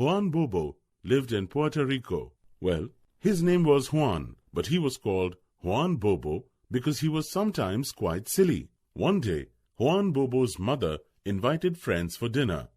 Juan Bobo lived in Puerto Rico. Well, his name was Juan, but he was called Juan Bobo because he was sometimes quite silly. One day, Juan Bobo's mother invited friends for dinner.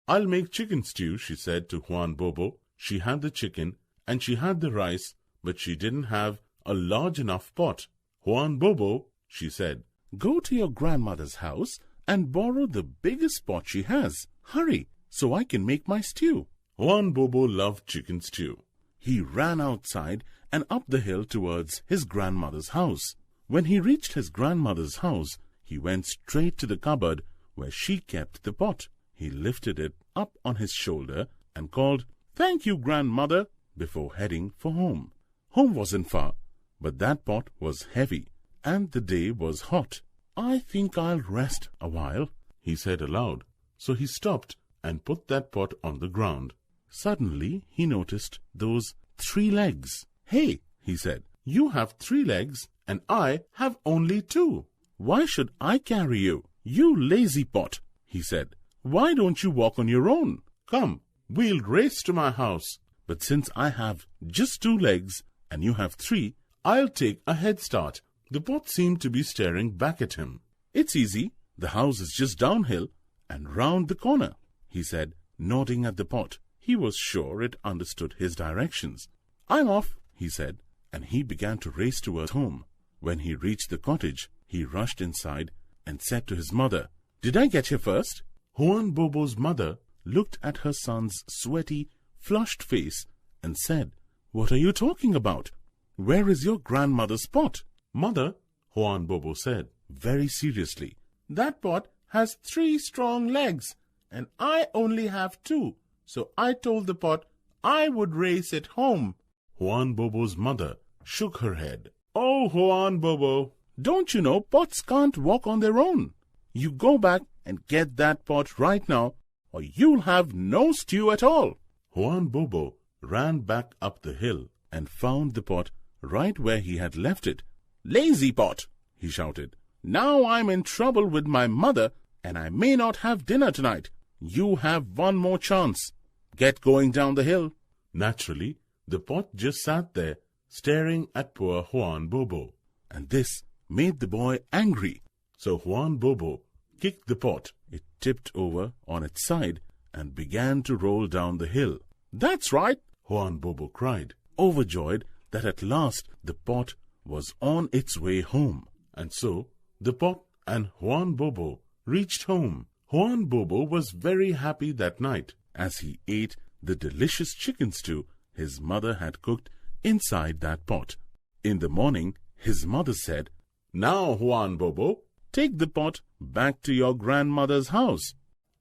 "I'll make chicken stew," she said to Juan Bobo. She had the chicken and she had the rice, but she didn't have a large enough pot. "Juan Bobo," she said, "go to your grandmother's house and borrow the biggest pot she has. Hurry, so I can make my stew." Juan Bobo loved chicken stew. He ran outside and up the hill towards his grandmother's house. When he reached his grandmother's house, he went straight to the cupboard where she kept the pot. He lifted it up on his shoulder and called, "Thank you, grandmother," before heading for home. Home wasn't far, but that pot was heavy and the day was hot. "I think I'll rest a while," he said aloud. So he stopped and put that pot on the ground. Suddenly he noticed those 3 legs. "Hey," he said, "you have 3 legs and I have only 2. Why should I carry you? You lazy pot," he said. "Why don't you walk on your own? Come, we'll race to my house. But since I have just 2 legs and you have 3, I'll take a head start." The pot seemed to be staring back at him. "It's easy. The house is just downhill and round the corner," he said, nodding at the pot. He was sure it understood his directions. "I'm off," he said, and he began to race towards home. When he reached the cottage, he rushed inside and said to his mother, "Did I get here first?" Juan Bobo's mother looked at her son's sweaty, flushed face and said, "What are you talking about? Where is your grandmother's pot?" "Mother," Juan Bobo said, very seriously, "that pot has 3 strong legs, and I only have 2, so I told the pot I would race it home." Juan Bobo's mother shook her head. "Oh, Juan Bobo, don't you know pots can't walk on their own? You go back and get that pot right now, or you'll have no stew at all." Juan Bobo ran back up the hill and found the pot right where he had left it. "Lazy pot," he shouted. "Now I'm in trouble with my mother, and I may not have dinner tonight. You have one more chance. Get going down the hill." Naturally, the pot just sat there, staring at poor Juan Bobo. And this made the boy angry. So Juan Bobo kicked the pot. It tipped over on its side and began to roll down the hill. "That's right," Juan Bobo cried, overjoyed that at last the pot was on its way home. And so the pot and Juan Bobo reached home. Juan Bobo was very happy that night as he ate the delicious chicken stew his mother had cooked inside that pot. In the morning, his mother said, "Now, Juan Bobo, take the pot back to your grandmother's house."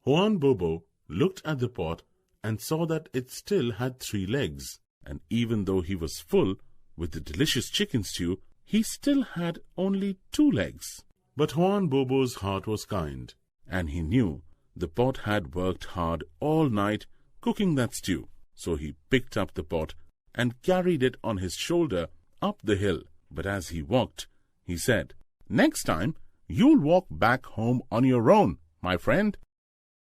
Juan Bobo looked at the pot and saw that it still had 3 legs. And even though he was full with the delicious chicken stew, he still had only 2 legs. But Juan Bobo's heart was kind, and he knew the pot had worked hard all night cooking that stew. So he picked up the pot and carried it on his shoulder up the hill. But as he walked, he said, "Next time, you'll walk back home on your own, my friend."